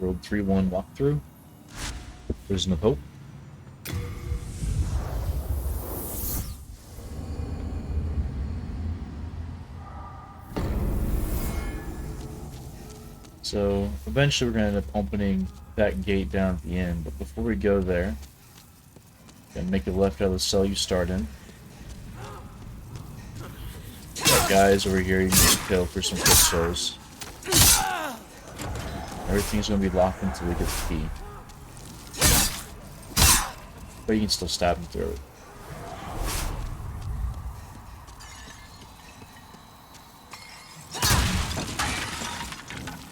World 3-1 walkthrough. Prison of Hope. So eventually we're going to end up opening that gate down at the end, but before we go there, gonna make a left out of the cell you start in. Got guys over here you need to kill for some quick souls. Everything's gonna be locked until we get the key. But you can still stab him through it.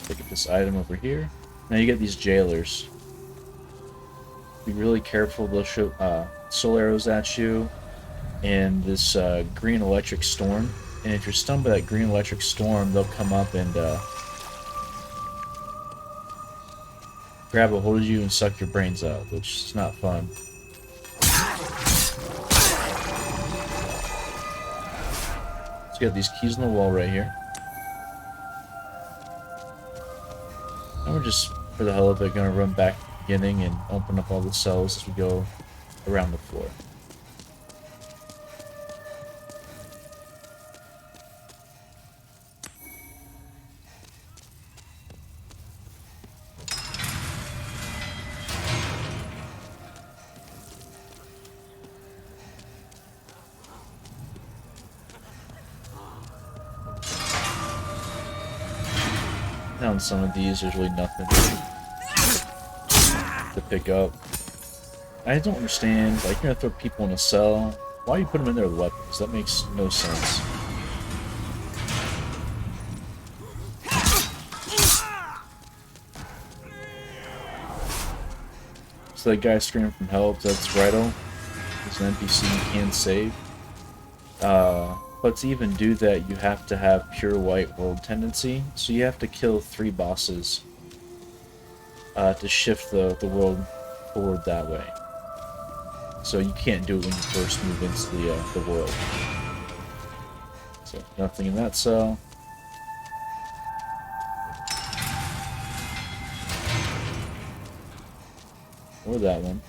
Pick up this item over here. Now you get these jailers. Be really careful, they'll shoot soul arrows at you and this green electric storm. And if you're stunned by that green electric storm, they'll come up and grab a hold of you and suck your brains out, which is not fun. So you got these keys on the wall right here. And we're just, for the hell of it, gonna run back to the beginning and open up all the cells as we go around the floor. Now on some of these, there's really nothing to pick up. I don't understand, like, you're gonna throw people in a cell, why do you put them in there with weapons? That makes no sense. So that guy screaming from help, that's Rito. He's an NPC you can save. But to even do that, you have to have pure white world tendency. So you have to kill 3 bosses to shift the world forward that way. So you can't do it when you first move into the world. So nothing in that cell. Or that one.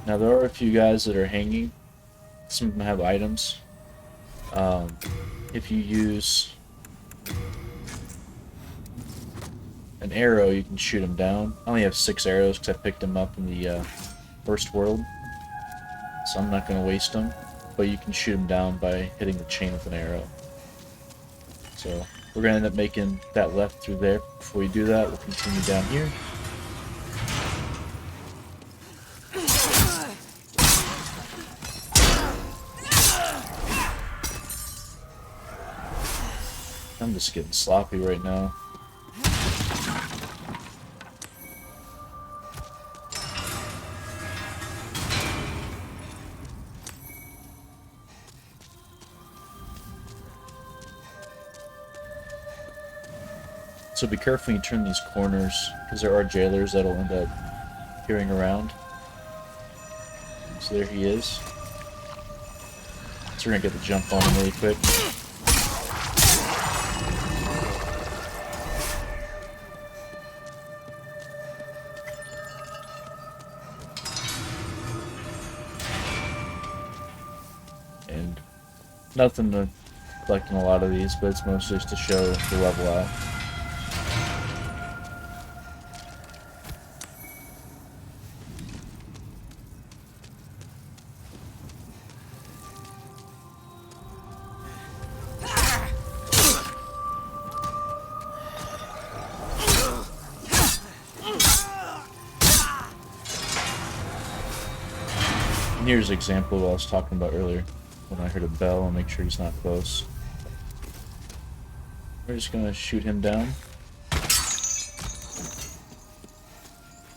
Now there are a few guys that are hanging. Some of them have items. If you use an arrow, you can shoot them down. I only have 6 arrows because I picked them up in the first world. So I'm not going to waste them. But you can shoot them down by hitting the chain with an arrow. So we're going to end up making that left through there. Before we do that, we'll continue down here. I'm just getting sloppy right now. So be careful when you turn these corners, because there are jailers that'll end up peering around. So there he is. So we're gonna get the jump on him really quick. And nothing to collect in a lot of these, but it's mostly just to show the level out. Here's an example of what I was talking about earlier. When I heard a bell, I'll make sure he's not close. We're just gonna shoot him down.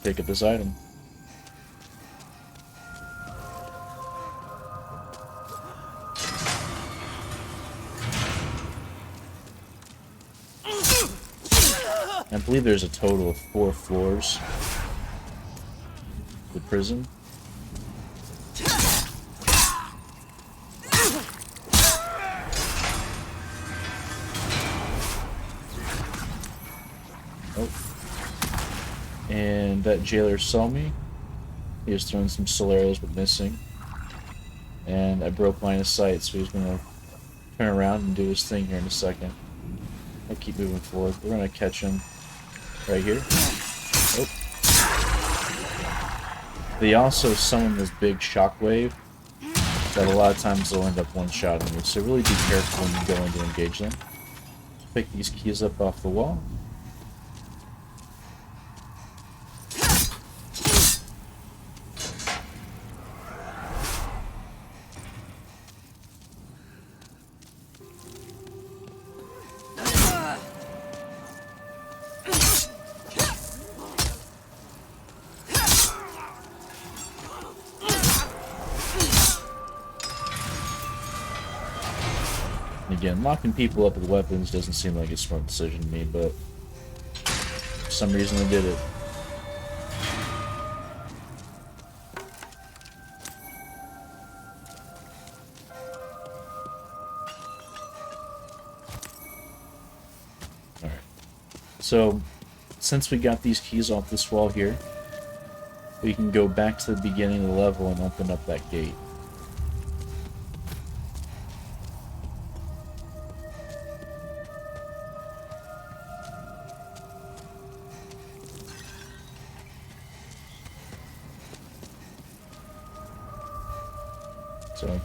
Pick up his item. I believe there's a total of 4 floors. The prison. And that jailer saw me. He was throwing some Solaris but missing. And I broke line of sight, so he's gonna turn around and do his thing here in a second. I'll keep moving forward. We're gonna catch him right here. Oh. They also summon this big shockwave that a lot of times they'll end up one-shotting you, so really be careful when you go in to engage them. Pick these keys up off the wall. Again, locking people up with weapons doesn't seem like a smart decision to me, but for some reason I did it. Alright. So, since we got these keys off this wall here, we can go back to the beginning of the level and open up that gate. So,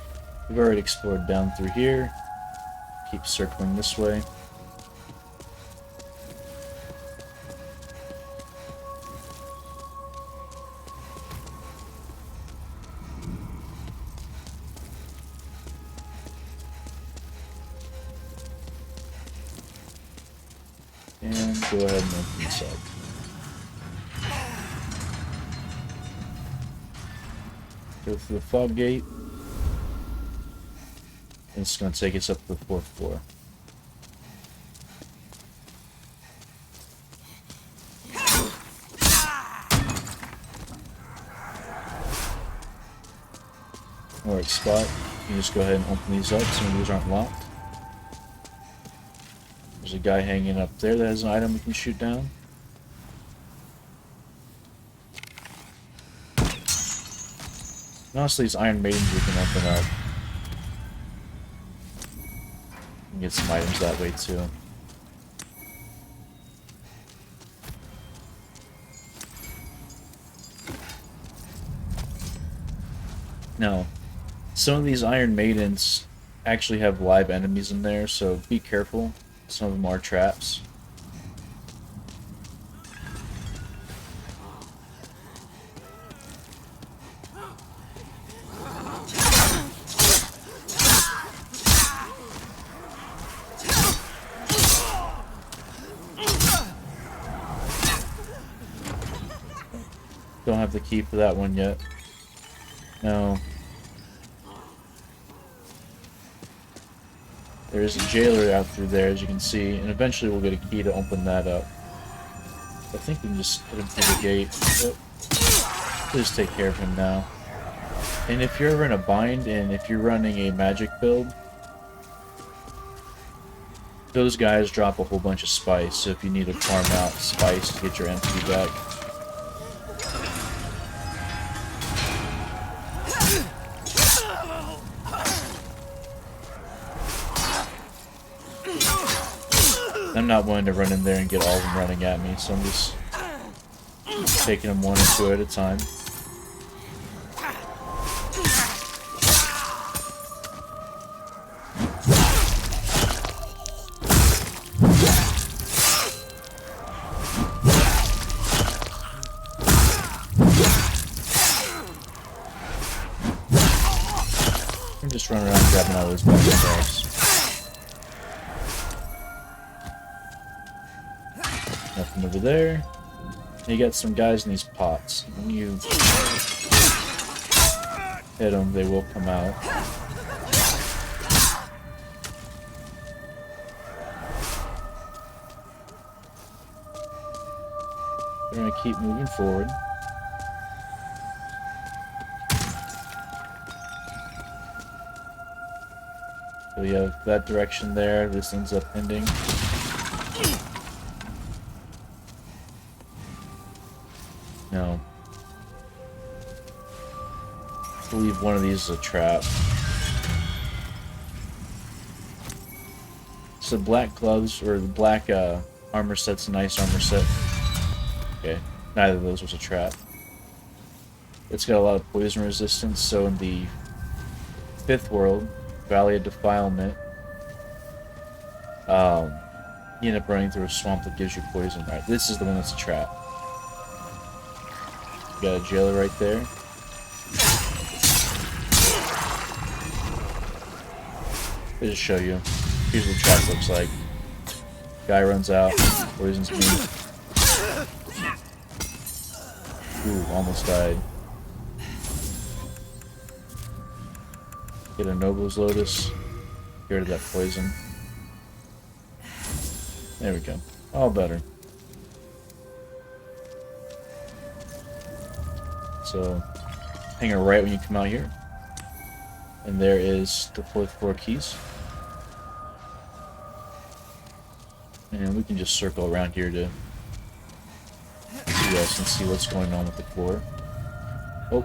we've already explored down through here. Keep circling this way. And go ahead and open this up. Go through the fog gate. And it's going to take us up to the 4th floor. Alright, spot. You can just go ahead and open these up. Some of these aren't locked. There's a guy hanging up there that has an item we can shoot down. And also these Iron Maidens we can open up. And get some items that way too. Now, some of these Iron Maidens actually have live enemies in there, so be careful. Some of them are traps. Don't have the key for that one yet. No. There is a jailer out through there, as you can see, and eventually we'll get a key to open that up. I think we can just hit him through the gate. Oh. Please take care of him now. And if you're ever in a bind, and if you're running a magic build, those guys drop a whole bunch of spice, so if you need to farm out spice to get your MP back. I'm not willing to run in there and get all of them running at me, so I'm just taking them one or two at a time. I'm just running around grabbing all those bad stars. Nothing over there. And you got some guys in these pots. When you hit them, they will come out. We're gonna keep moving forward. So we have that direction there. This ends up ending. No. I believe one of these is a trap. So black gloves, or the black armor set's a nice armor set. Okay, neither of those was a trap. It's got a lot of poison resistance, so in the 5th world, Valley of Defilement, you end up running through a swamp that gives you poison. Right, this is the one that's a trap. You got a jailer right there. I'll just show you. Here's what the trap looks like. Guy runs out, poisons me. Ooh, almost died. Get a Noble's Lotus. Get rid of that poison. There we go. All better. So, hang a right when you come out here. And there is the 4th floor keys. And we can just circle around here to you guys can see what's going on with the floor. Oh.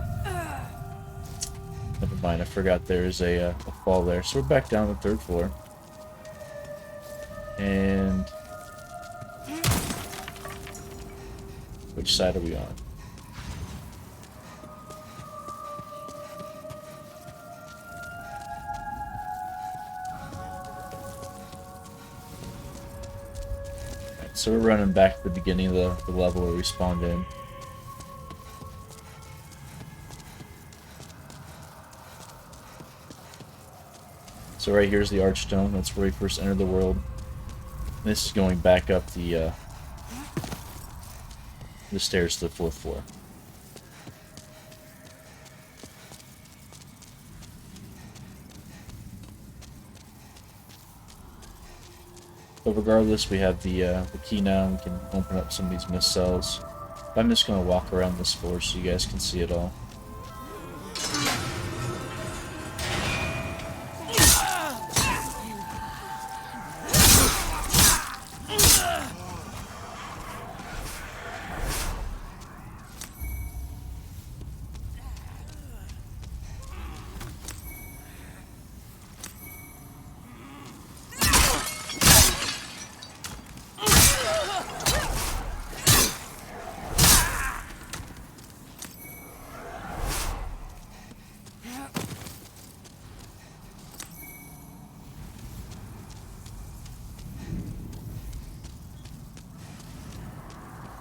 Never mind, I forgot there's a fall there. So we're back down to the 3rd floor. And which side are we on? Right, so we're running back to the beginning of the level where we spawned in. So right here's the Archstone. That's where we first entered the world. This is going back up the stairs to the 4th floor. But regardless, we have the key now. We can open up some of these mist cells. I'm just going to walk around this floor so you guys can see it all.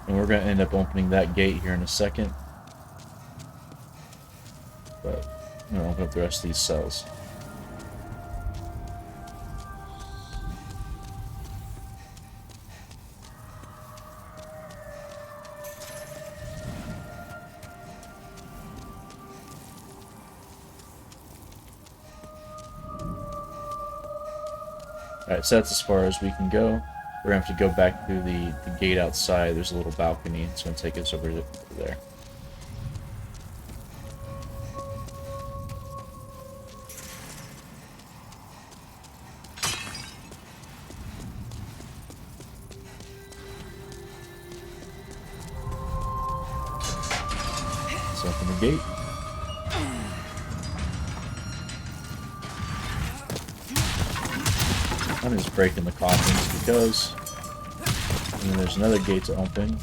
And we're going to end up opening that gate here in a second. But I'm going to open up the rest of these cells. Alright, so that's as far as we can go. We're going to have to go back through the gate outside. There's a little balcony. It's going to take us over there. Let's open the gate. I'm just breaking the coffins because... And then there's another gate to open. And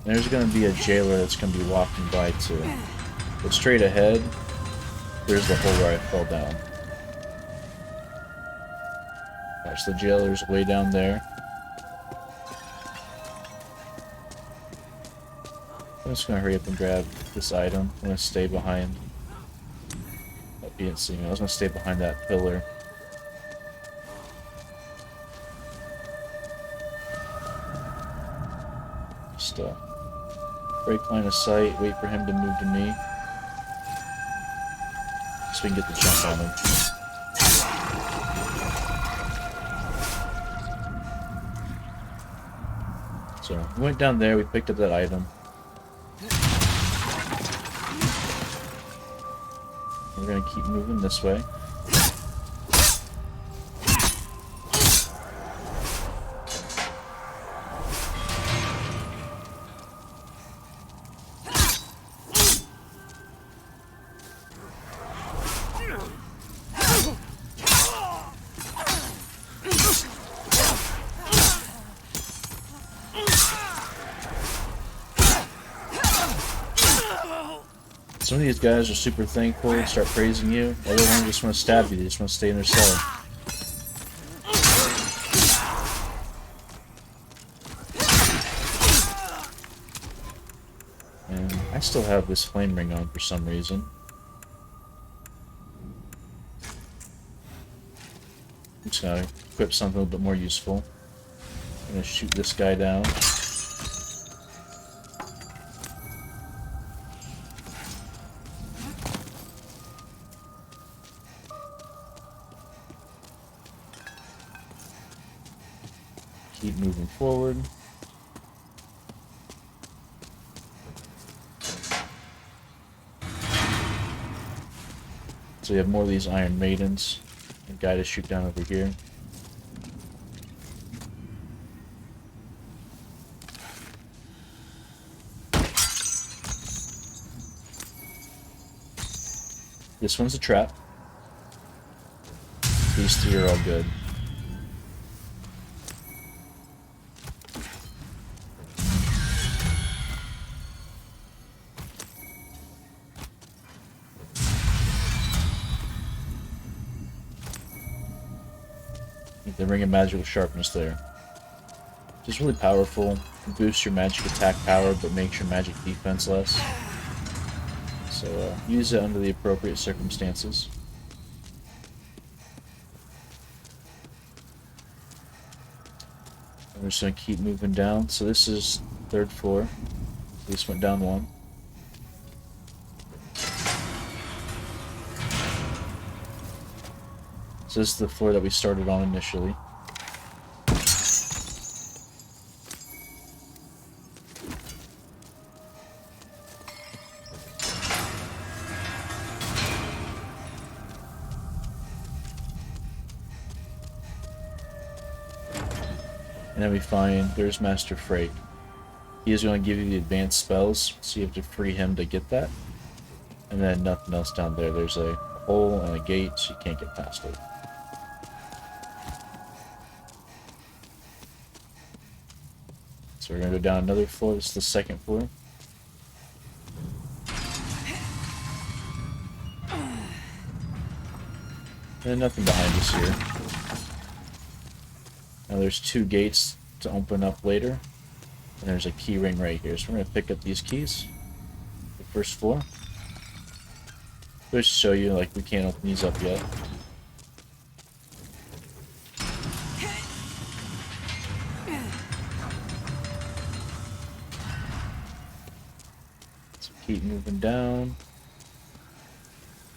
there's going to be a jailer that's going to be walking by too. But straight ahead, there's the hole where I fell down. Alright, so the jailer's way down there. I'm just going to hurry up and grab this item. I'm going to stay behind. Oh, you didn't see me. I was going to stay behind that pillar. Just break line of sight, wait for him to move to me. So we can get the jump on him. So we went down there, we picked up that item. We're gonna keep moving this way. Some of these guys are super thankful, start praising you. Other ones just want to stab you, they just want to stay in their cell. And I still have this flame ring on for some reason. I'm just gonna equip something a little bit more useful. I'm gonna shoot this guy down. Keep moving forward. So we have more of these Iron Maidens. A guy to shoot down over here. This one's a trap. These three are all good. The Ring of Magical Sharpness there. Just really powerful. Boosts your magic attack power, but makes your magic defense less. So use it under the appropriate circumstances. And we're just going to keep moving down. So this is 3rd floor. This went down 1. So this is the floor that we started on initially. And then we find there's Master Frake. He is going to give you the advanced spells, so you have to free him to get that. And then nothing else down there. There's a hole and a gate, so you can't get past it. So we're going to go down another floor. This is the 2nd floor. And nothing behind us here. Now there's 2 gates to open up later. And there's a key ring right here. So we're going to pick up these keys. The 1st floor. Just to show you, like, we can't open these up yet. So keep moving down.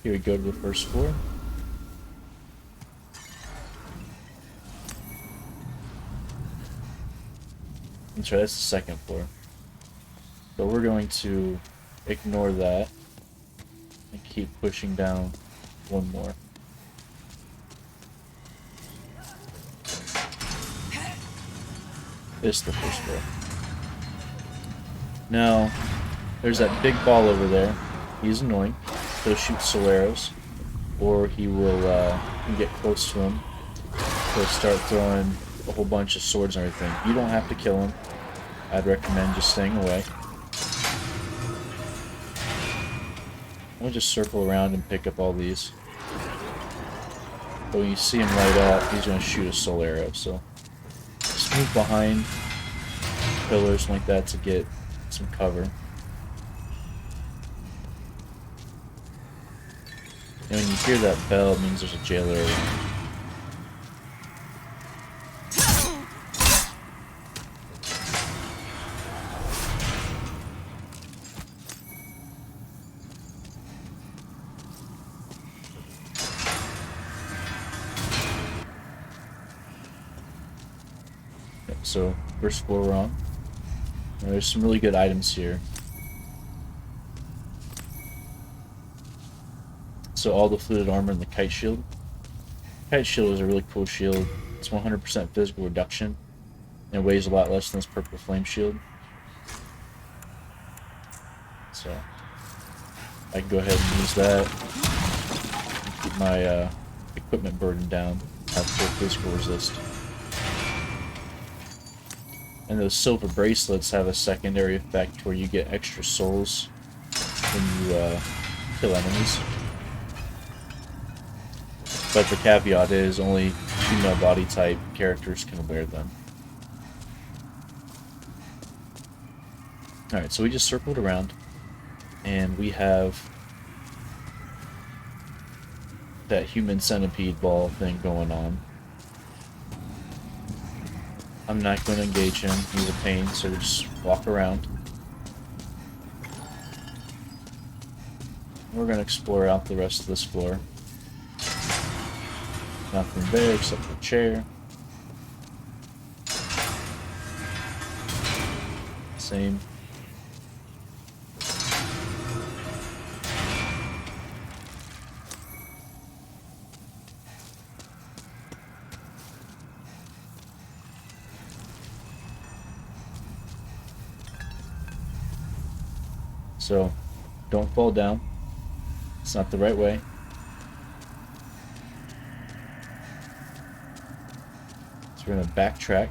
Here we go to the 1st floor. That's right, that's the 2nd floor. So we're going to ignore that and keep pushing down 1 more. This is the 1st floor. Now, there's that big ball over there. He's annoying. He'll shoot soul arrows, or he will you can get close to him. He'll start throwing a whole bunch of swords and everything. You don't have to kill him. I'd recommend just staying away. We'll just circle around and pick up all these. But when you see him light up, he's going to shoot a soul arrow. So just move behind pillars like that to get some cover. And when you hear that bell, it means there's a jailer around. So, 1st floor we're on. Now, there's some really good items here. So all the fluted armor and the kite shield. Kite shield is a really cool shield. It's 100% physical reduction. And it weighs a lot less than this purple flame shield. So, I can go ahead and use that. And keep my equipment burden down. Have full physical resist. And those silver bracelets have a secondary effect where you get extra souls when you kill enemies. But the caveat is only female body type characters can wear them. Alright, so we just circled around, and we have that human centipede ball thing going on. I'm not going to engage him, he's a pain, so we just walk around. We're going to explore out the rest of this floor. Nothing there except for a chair. Same. So, don't fall down. It's not the right way. So we're going to backtrack.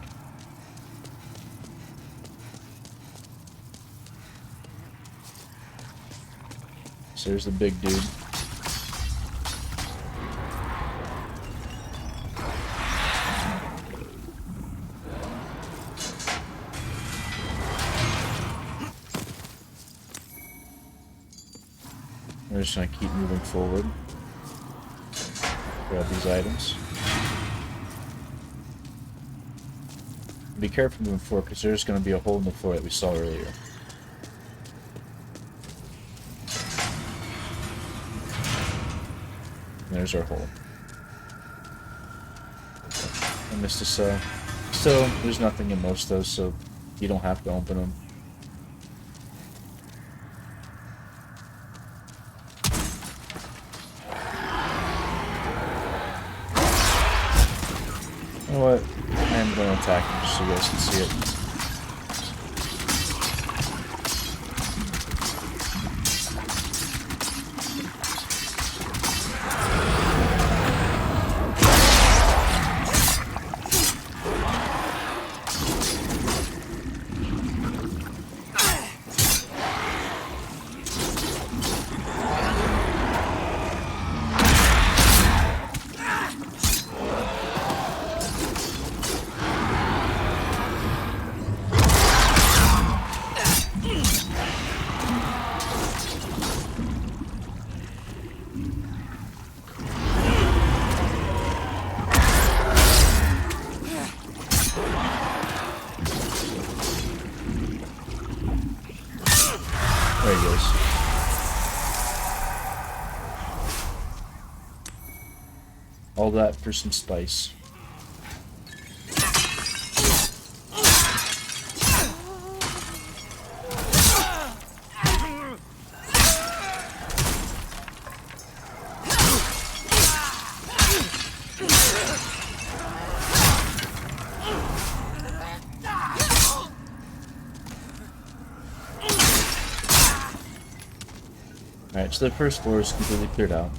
So there's the big dude. We're just going to keep moving forward. Grab these items. Be careful moving forward because there's going to be a hole in the floor that we saw earlier. And there's our hole. I missed a cell. Still, there's nothing in most of those, so you don't have to open them. You know what? I am going to attack him just so you guys can see it. There he goes. All that for some spice. Alright, so the first floor is completely cleared out.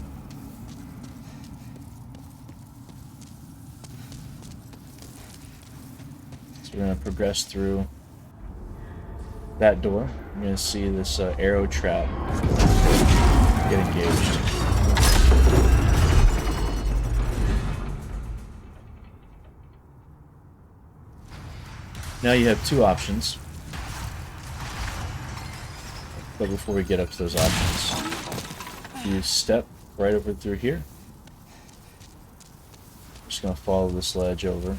So we're going to progress through that door. We're going to see this arrow trap get engaged. Now you have two options. But before we get up to those options, you step right over through here. Just gonna follow this ledge over.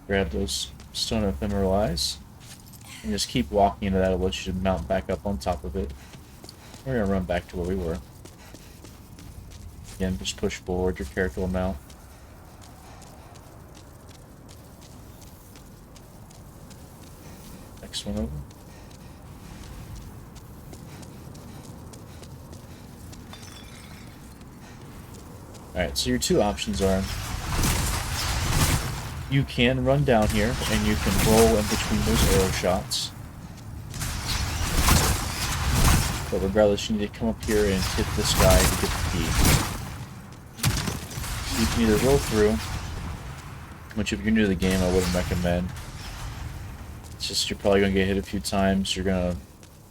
Grab those stone ephemeral eyes. And just keep walking into that. It'll let you mount back up on top of it. We're going to run back to where we were. Again, just push forward, your character will mount. Next one over. Alright, so your two options are you can run down here and you can roll in between those arrow shots. But regardless, you need to come up here and hit this guy to get the key. You can either roll through, which if you're new to the game, I wouldn't recommend. It's just you're probably going to get hit a few times. You're going to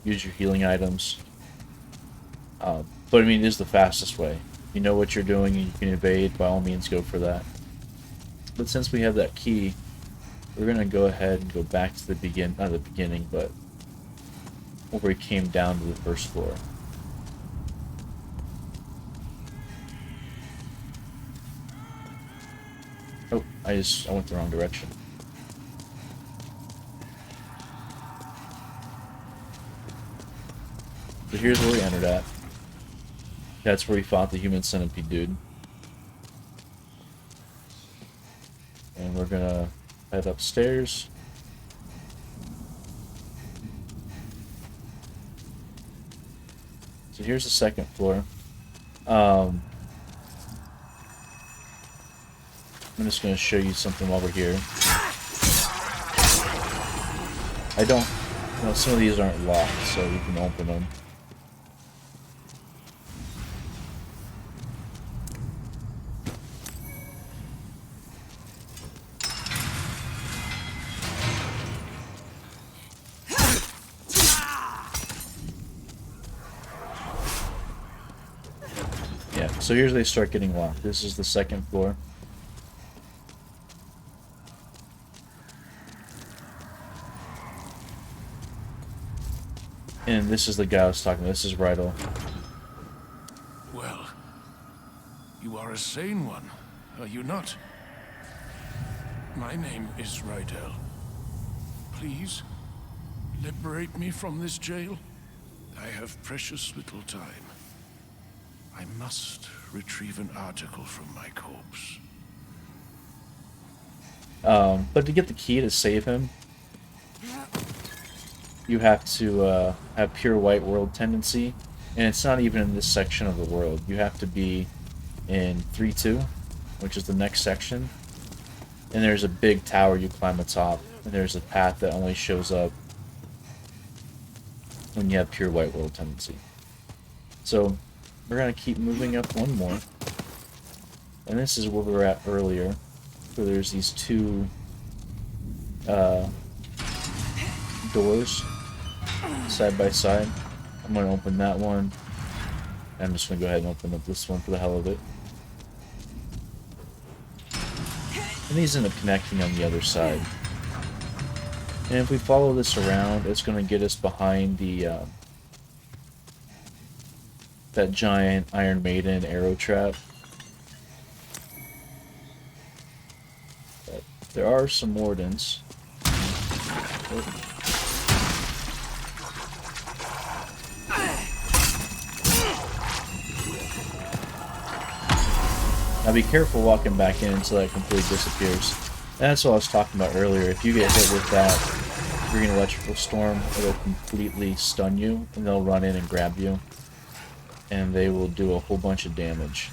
use your healing items. But I mean, it is the fastest way. If you know what you're doing and you can evade, by all means go for that. But since we have that key, we're going to go ahead and go back to the not the beginning, but where we came down to the first floor. Oh, I went the wrong direction. So here's where we entered at. That's where we fought the human centipede dude. And we're gonna head upstairs. So here's the second floor. I'm just gonna show you something while we're here. Some of these aren't locked, so we can open them. Yeah, so here's they start getting locked. This is the second floor. And this is the guy I was talking about. This is Rydell. Well, you are a sane one, are you not? My name is Rydell. Please, liberate me from this jail. I have precious little time. I must retrieve an article from my corpse. But to get the key to save him, you have to have pure white world tendency, and it's not even in this section of the world. You have to be in 3-2, which is the next section, and there's a big tower you climb atop, and there's a path that only shows up when you have pure white world tendency. So we're going to keep moving up one more, and this is where we were at earlier, where there's these two doors side by side. I'm going to open that one. I'm just going to go ahead and open up this one for the hell of it. And these end up connecting on the other side. And if we follow this around, it's going to get us behind the that giant Iron Maiden arrow trap. But there are some wardens. Oh. Now be careful walking back in until that completely disappears. And that's what I was talking about earlier. If you get hit with that green electrical storm, it'll completely stun you, and they'll run in and grab you. And they will do a whole bunch of damage.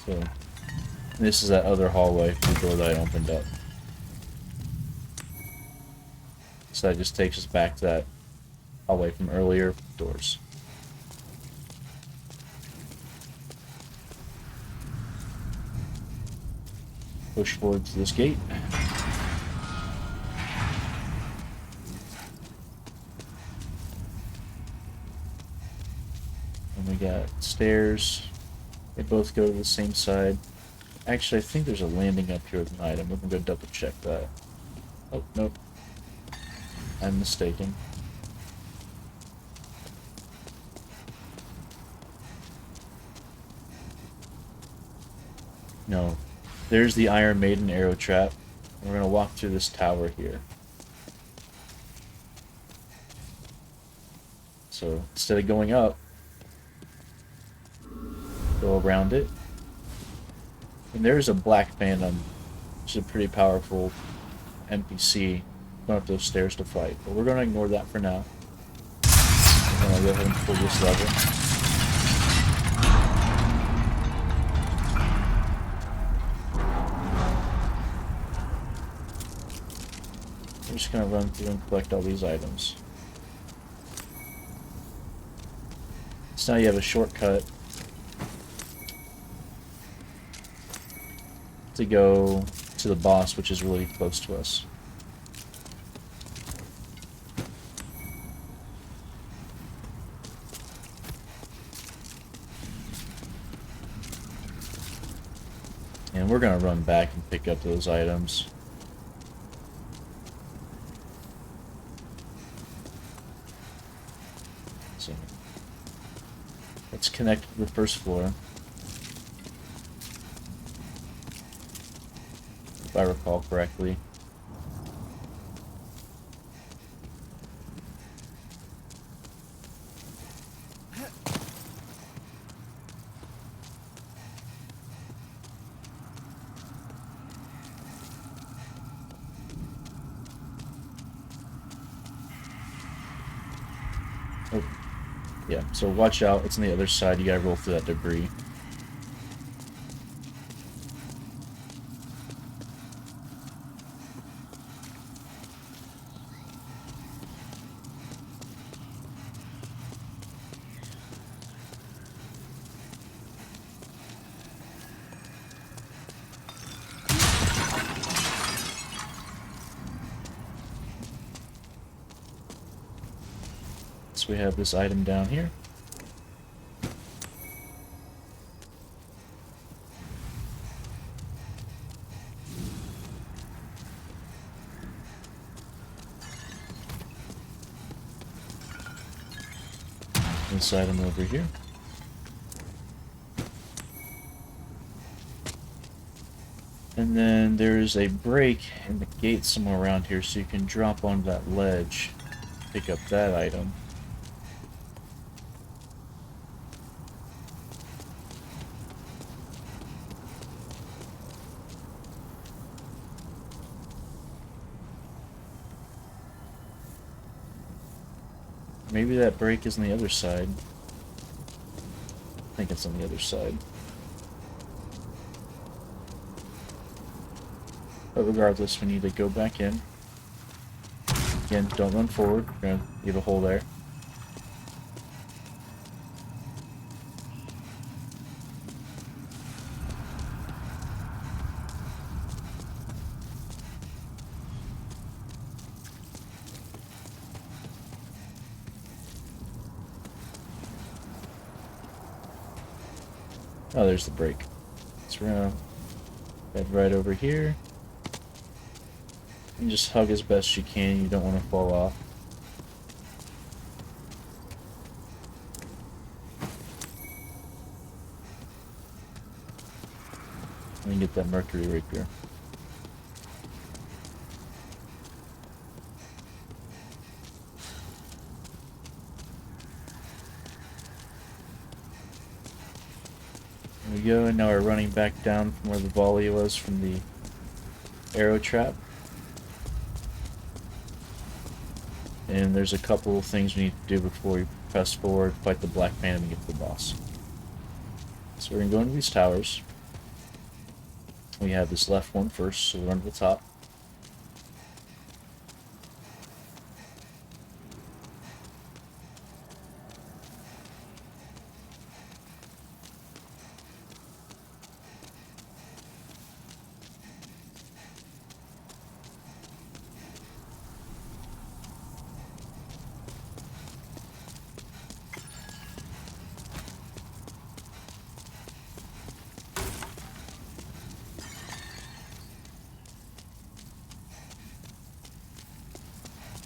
So, this is that other hallway, the door that I opened up. So that just takes us back to that hallway from earlier doors. Push forward to this gate. And we got stairs. They both go to the same side. Actually, I think there's a landing up here with an item. We're gonna go double check that. Oh, nope. I'm mistaken. No. There's the Iron Maiden arrow trap. We're gonna walk through this tower here. So instead of going up, go around it. And there's a Black Phantom, which is a pretty powerful NPC going up those stairs to fight. But we're gonna ignore that for now. I'm gonna go ahead and pull this lever. just gonna run through and collect all these items. So now you have a shortcut to go to the boss, which is really close to us. And we're gonna run back and pick up those items. So let's connect to the first floor. If I recall correctly. Oh, yeah, so watch out, it's on the other side, you gotta roll through that debris. So we have this item down here. This item over here. And then there's a break in the gate somewhere around here, so you can drop onto that ledge, pick up that item. Maybe that break is on the other side. I think it's on the other side. But regardless, we need to go back in. Again, don't run forward. We're gonna leave a hole there. Oh, there's the break. So we're gonna head right over here. And just hug as best you can, you don't want to fall off. And get that mercury rapier. There we go, and now we're running back down from where the volley was from the arrow trap. And there's a couple of things we need to do before we press forward, fight the Black Phantom, and get to the boss. So we're going to go into these towers. We have this left one first, so we'll run to the top.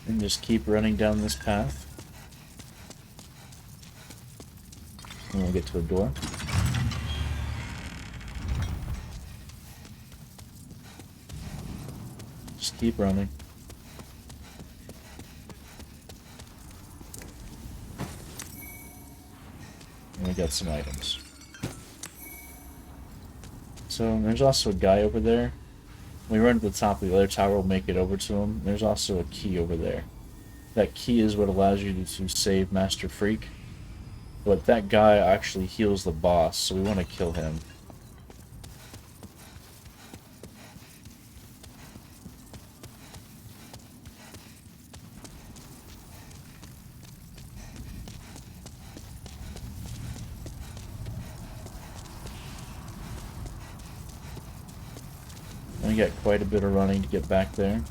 And just keep running down this path. And we'll get to a door. Just keep running. And we got some items. So there's also a guy over there. When we run to the top of the other tower, we'll make it over to him. There's also a key over there. That key is what allows you to save Master Freak. But that guy actually heals the boss, so we want to kill him. I got quite a bit of running to get back there.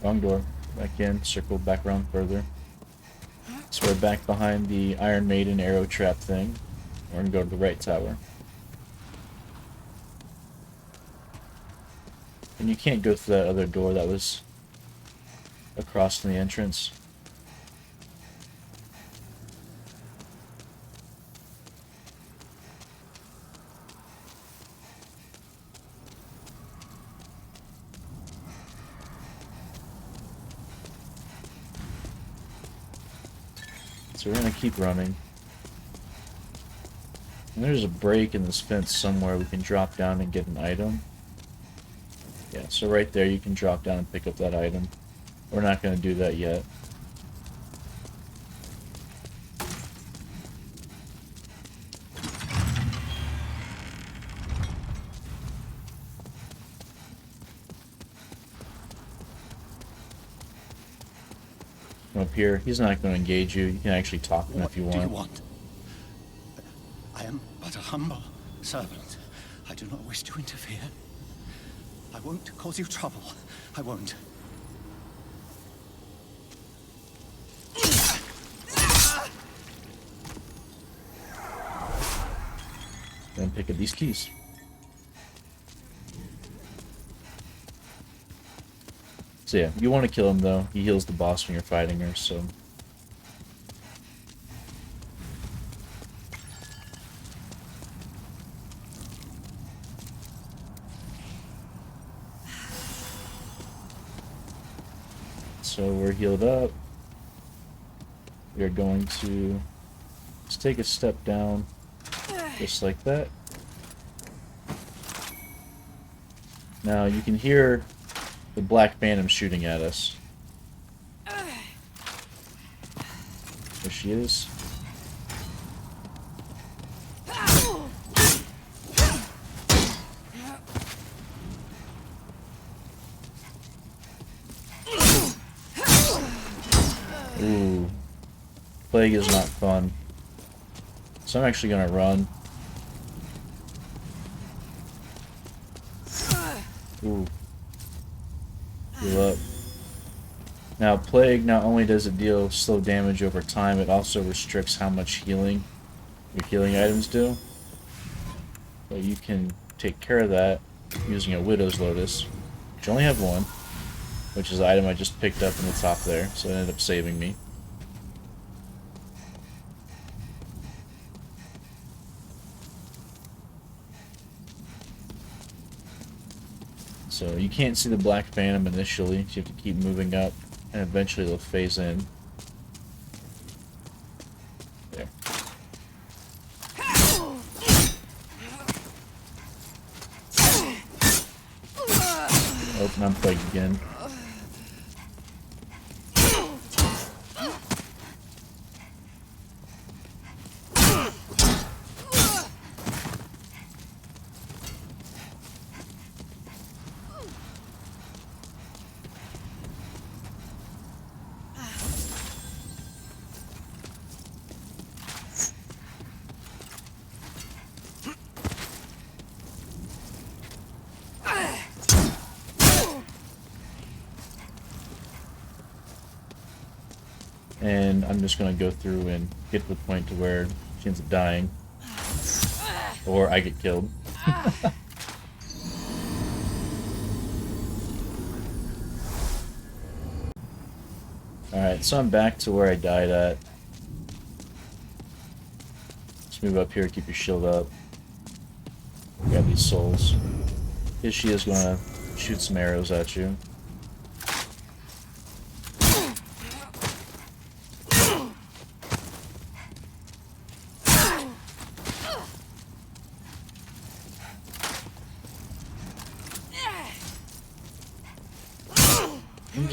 Wrong door. Back in, circle back around further. So we're back behind the Iron Maiden arrow trap thing. We're gonna go to the right tower. And you can't go through that other door that was across from the entrance. So we're gonna keep running. And there's a break in this fence somewhere we can drop down and get an item. Yeah, so right there you can drop down and pick up that item. We're not gonna do that yet. Come up here. He's not going to engage you. You can actually talk to him if you want. What do you want? I am but a humble servant. I do not wish to interfere. I won't cause you trouble. I won't. Then pick up these keys. So yeah, you want to kill him though. He heals the boss when you're fighting her, so... So we're healed up. We are going to just take a step down, just like that. Now you can hear the Black Phantom shooting at us. There she is. Ooh. Plague is not fun. So I'm actually gonna run. Ooh. Heal up. Now, Plague, not only does it deal slow damage over time, it also restricts how much healing your healing items do. So you can take care of that using a Widow's Lotus, which I only have one, which is the item I just picked up in the top there, so it ended up saving me. So you can't see the Black Phantom initially, so you have to keep moving up, and eventually they'll phase in. There. Oh, and I'm plagued again. And I'm just going to go through and get to the point to where she ends up dying. Or I get killed. Alright, so I'm back to where I died at. Let's move up here, keep your shield up. Grab these souls. Here she is going to shoot some arrows at you.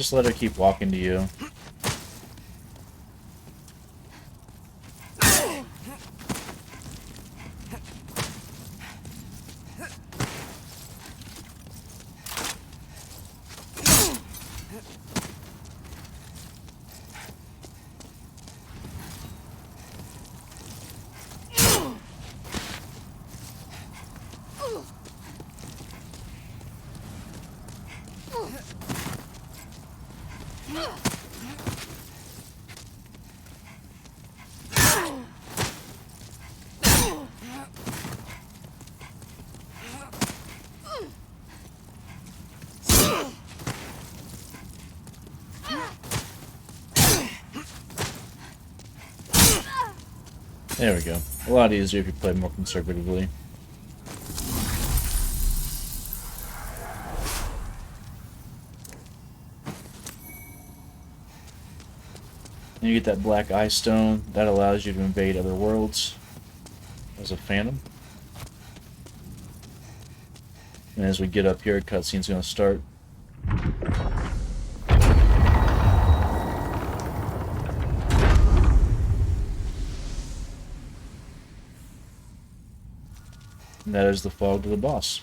just let her keep walking to you. There we go. A lot easier if you play more conservatively. And you get that black eye stone. That allows you to invade other worlds as a phantom. And as we get up here, cutscene's going to start. And that is the fog to the boss.